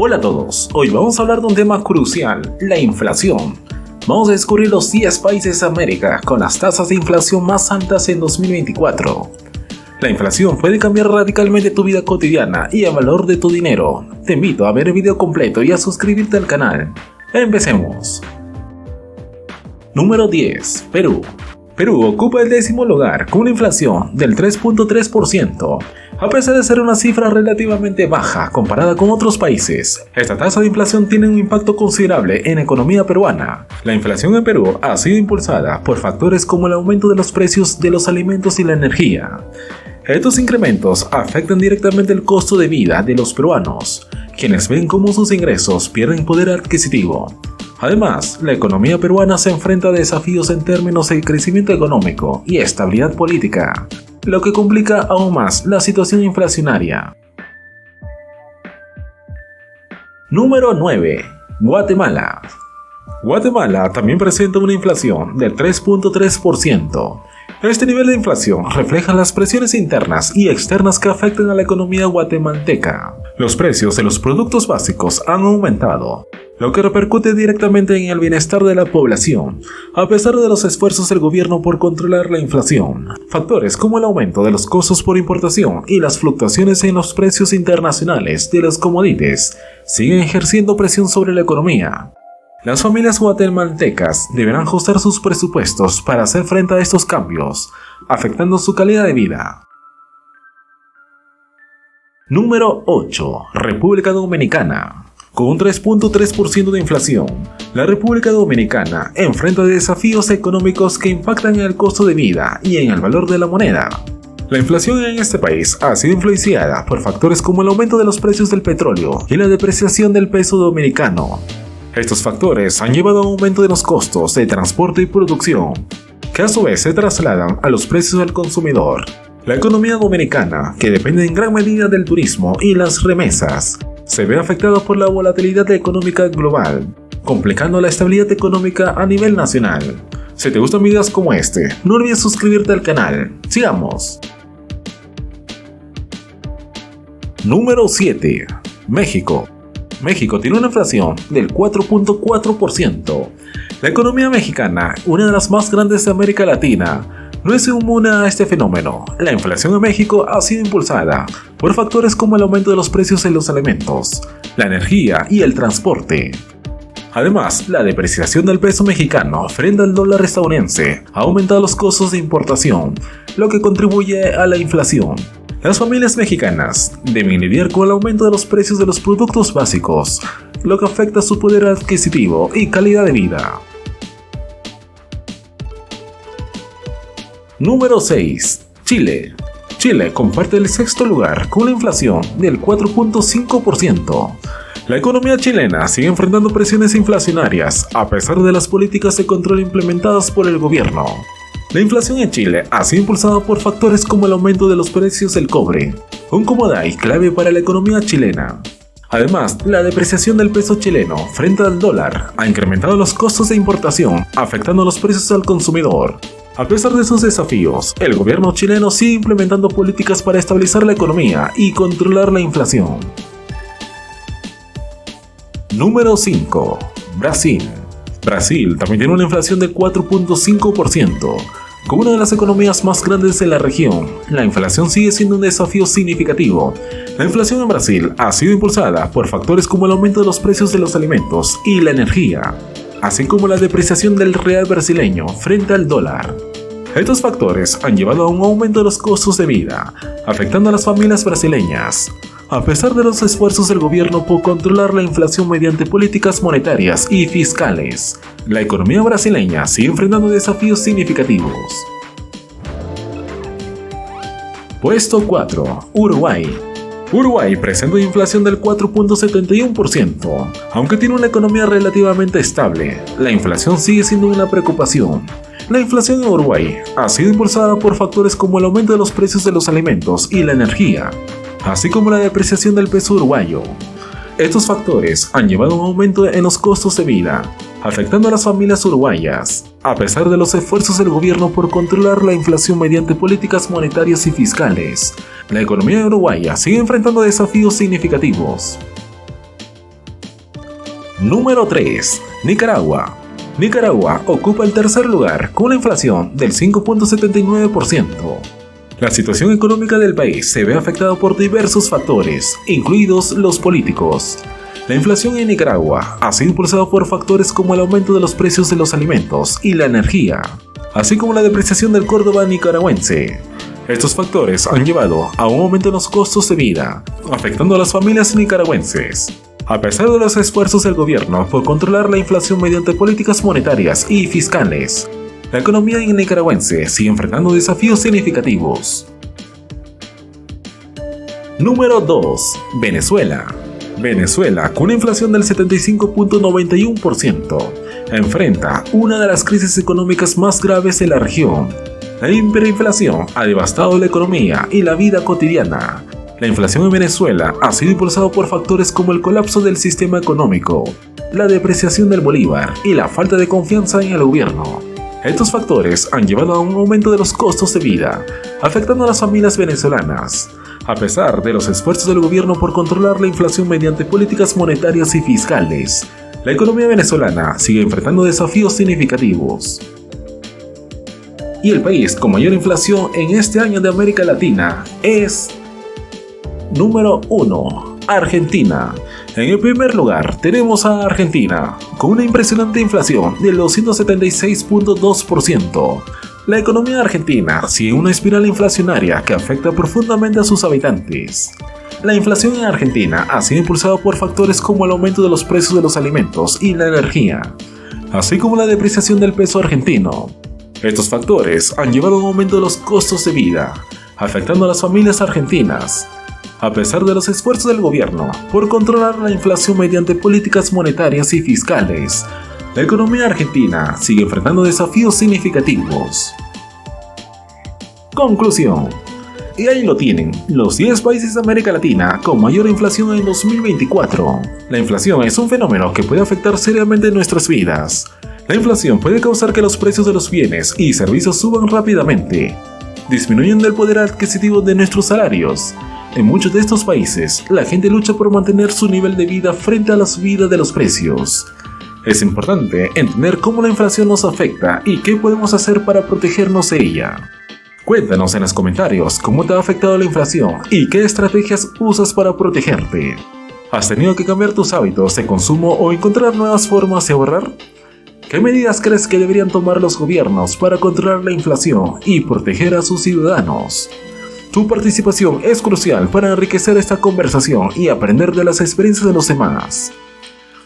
Hola a todos, hoy vamos a hablar de un tema crucial, la inflación. Vamos a descubrir los 10 países de América con las tasas de inflación más altas en 2024. La inflación puede cambiar radicalmente tu vida cotidiana y el valor de tu dinero. Te invito a ver el video completo y a suscribirte al canal. Empecemos. Número 10. Perú. Perú ocupa el 10º lugar con una inflación del 3.3%. A pesar de ser una cifra relativamente baja comparada con otros países, esta tasa de inflación tiene un impacto considerable en la economía peruana. La inflación en Perú ha sido impulsada por factores como el aumento de los precios de los alimentos y la energía. Estos incrementos afectan directamente el costo de vida de los peruanos, quienes ven cómo sus ingresos pierden poder adquisitivo. Además, la economía peruana se enfrenta a desafíos en términos de crecimiento económico y estabilidad política, lo que complica aún más la situación inflacionaria. Número 9. Guatemala. Guatemala también presenta una inflación del 3.3%. Este nivel de inflación refleja las presiones internas y externas que afectan a la economía guatemalteca. Los precios de los productos básicos han aumentado, lo que repercute directamente en el bienestar de la población, a pesar de los esfuerzos del gobierno por controlar la inflación. Factores como el aumento de los costos por importación y las fluctuaciones en los precios internacionales de los commodities siguen ejerciendo presión sobre la economía. Las familias guatemaltecas deberán ajustar sus presupuestos para hacer frente a estos cambios, afectando su calidad de vida. Número 8. República Dominicana. Con un 3.3% de inflación, la República Dominicana enfrenta desafíos económicos que impactan en el costo de vida y en el valor de la moneda. La inflación en este país ha sido influenciada por factores como el aumento de los precios del petróleo y la depreciación del peso dominicano. Estos factores han llevado a un aumento de los costos de transporte y producción, que a su vez se trasladan a los precios del consumidor. La economía dominicana, que depende en gran medida del turismo y las remesas, se ve afectada por la volatilidad económica global, complicando la estabilidad económica a nivel nacional. Si te gustan videos como este, no olvides suscribirte al canal. ¡Sigamos! Número 7. México. México tiene una inflación del 4.4%. La economía mexicana, una de las más grandes de América Latina, no es inmune a este fenómeno. La inflación en México ha sido impulsada por factores como el aumento de los precios de los alimentos, la energía y el transporte. Además, la depreciación del peso mexicano frente al dólar estadounidense ha aumentado los costos de importación, lo que contribuye a la inflación. Las familias mexicanas deben lidiar con el aumento de los precios de los productos básicos, lo que afecta su poder adquisitivo y calidad de vida. Número 6. Chile. Chile comparte el 6º lugar con una inflación del 4.5%. La economía chilena sigue enfrentando presiones inflacionarias a pesar de las políticas de control implementadas por el gobierno. La inflación en Chile ha sido impulsada por factores como el aumento de los precios del cobre, un commodity clave para la economía chilena. Además, la depreciación del peso chileno frente al dólar ha incrementado los costos de importación, afectando los precios al consumidor. A pesar de sus desafíos, el gobierno chileno sigue implementando políticas para estabilizar la economía y controlar la inflación. Número 5. Brasil. Brasil también tiene una inflación de 4.5%. Como una de las economías más grandes de la región, la inflación sigue siendo un desafío significativo. La inflación en Brasil ha sido impulsada por factores como el aumento de los precios de los alimentos y la energía, así como la depreciación del real brasileño frente al dólar. Estos factores han llevado a un aumento de los costos de vida, afectando a las familias brasileñas. A pesar de los esfuerzos del gobierno por controlar la inflación mediante políticas monetarias y fiscales, la economía brasileña sigue enfrentando desafíos significativos. Puesto 4. Uruguay. Uruguay presenta una inflación del 4.71%. Aunque tiene una economía relativamente estable, la inflación sigue siendo una preocupación. La inflación en Uruguay ha sido impulsada por factores como el aumento de los precios de los alimentos y la energía, así como la depreciación del peso uruguayo. Estos factores han llevado a un aumento en los costos de vida, afectando a las familias uruguayas, a pesar de los esfuerzos del gobierno por controlar la inflación mediante políticas monetarias y fiscales. La economía uruguaya sigue enfrentando desafíos significativos. Número 3. Nicaragua. Nicaragua ocupa el tercer lugar con una inflación del 5.79%. La situación económica del país se ve afectada por diversos factores, incluidos los políticos. La inflación en Nicaragua ha sido impulsada por factores como el aumento de los precios de los alimentos y la energía, así como la depreciación del córdoba nicaragüense. Estos factores han llevado a un aumento en los costos de vida, afectando a las familias nicaragüenses. A pesar de los esfuerzos del gobierno por controlar la inflación mediante políticas monetarias y fiscales, la economía nicaragüense sigue enfrentando desafíos significativos. Número 2. Venezuela. Venezuela, con una inflación del 75.91%, enfrenta una de las crisis económicas más graves de la región. La hiperinflación ha devastado la economía y la vida cotidiana. La inflación en Venezuela ha sido impulsada por factores como el colapso del sistema económico, la depreciación del bolívar y la falta de confianza en el gobierno. Estos factores han llevado a un aumento de los costos de vida, afectando a las familias venezolanas. A pesar de los esfuerzos del gobierno por controlar la inflación mediante políticas monetarias y fiscales, la economía venezolana sigue enfrentando desafíos significativos. Y el país con mayor inflación en este año de América Latina es... Número 1. Argentina. En el primer lugar tenemos a Argentina, con una impresionante inflación del 276.2%. La economía argentina sigue una espiral inflacionaria que afecta profundamente a sus habitantes. La inflación en Argentina ha sido impulsada por factores como el aumento de los precios de los alimentos y la energía, así como la depreciación del peso argentino. Estos factores han llevado a un aumento de los costos de vida, afectando a las familias argentinas. A pesar de los esfuerzos del gobierno por controlar la inflación mediante políticas monetarias y fiscales, la economía argentina sigue enfrentando desafíos significativos. Conclusión. Y ahí lo tienen, los 10 países de América Latina con mayor inflación en 2024. La inflación es un fenómeno que puede afectar seriamente nuestras vidas. La inflación puede causar que los precios de los bienes y servicios suban rápidamente, disminuyendo el poder adquisitivo de nuestros salarios. En muchos de estos países, la gente lucha por mantener su nivel de vida frente a la subida de los precios. Es importante entender cómo la inflación nos afecta y qué podemos hacer para protegernos de ella. Cuéntanos en los comentarios cómo te ha afectado la inflación y qué estrategias usas para protegerte. ¿Has tenido que cambiar tus hábitos de consumo o encontrar nuevas formas de ahorrar? ¿Qué medidas crees que deberían tomar los gobiernos para controlar la inflación y proteger a sus ciudadanos? Tu participación es crucial para enriquecer esta conversación y aprender de las experiencias de los demás.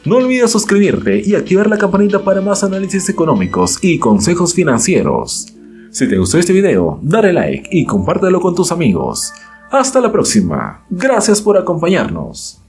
No olvides suscribirte y activar la campanita para más análisis económicos y consejos financieros. Si te gustó este video, dale like y compártelo con tus amigos. Hasta la próxima. Gracias por acompañarnos.